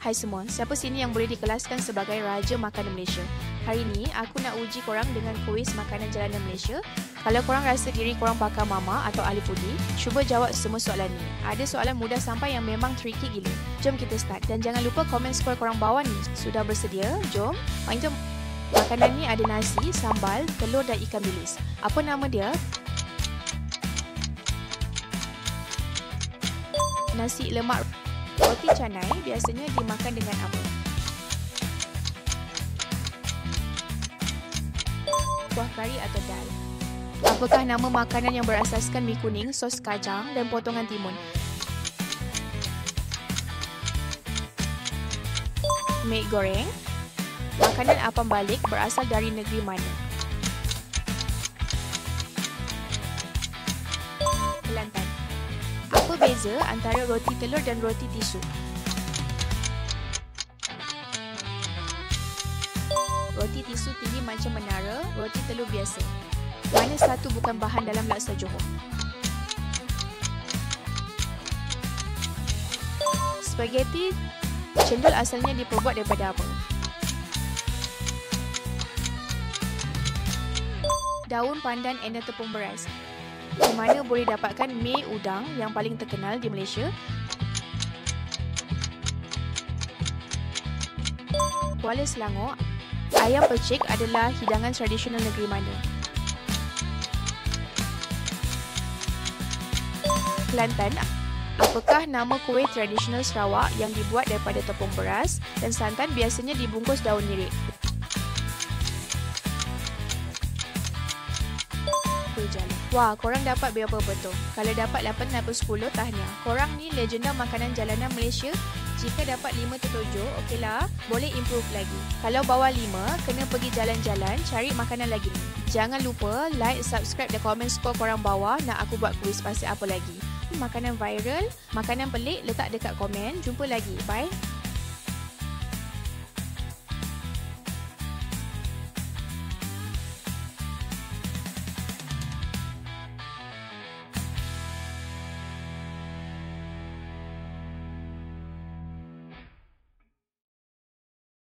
Hai semua, siapa sini yang boleh dikelaskan sebagai Raja Makanan Malaysia? Hari ni, aku nak uji korang dengan kuis makanan jalanan Malaysia. Kalau korang rasa diri korang pakar mama atau ahli foodie, cuba jawab semua soalan ni. Ada soalan mudah sampai yang memang tricky gila. Jom kita start. Dan jangan lupa komen skor korang bawah ni. Sudah bersedia? Jom. Jom. Makanan ni ada nasi, sambal, telur dan ikan bilis. Apa nama dia? Nasi lemak roti canai biasanya dimakan dengan apa? Kuah kari atau dal? Apakah nama makanan yang berasaskan mi kuning, sos kacang dan potongan timun? Mi goreng. Makanan apam balik berasal dari negeri mana? Kelantan. Apa beza antara roti telur dan roti tisu? Roti tisu tinggi macam menara, roti telur biasa. Mana satu bukan bahan dalam laksa Johor? Spaghetti cendol asalnya diperbuat daripada apa? Daun pandan and tepung beras. Di mana boleh dapatkan mi udang yang paling terkenal di Malaysia? Kuala Selangor. Ayam pecik adalah hidangan tradisional negeri mana? Kelantan. Apakah nama kuih tradisional Sarawak yang dibuat daripada tepung beras dan santan biasanya dibungkus daun nirih? Kuih jala. Wah, korang dapat berapa betul? Kalau dapat 8 daripada 10, tahniah. Korang ni legenda makanan jalanan Malaysia. Jika dapat 5 ke 7, okeylah, boleh improve lagi. Kalau bawah 5, kena pergi jalan-jalan cari makanan lagi ni. Jangan lupa like, subscribe dan komen skor korang bawah nak aku buat kuis pasal apa lagi. Makanan viral, makanan pelik letak dekat komen. Jumpa lagi. Bye.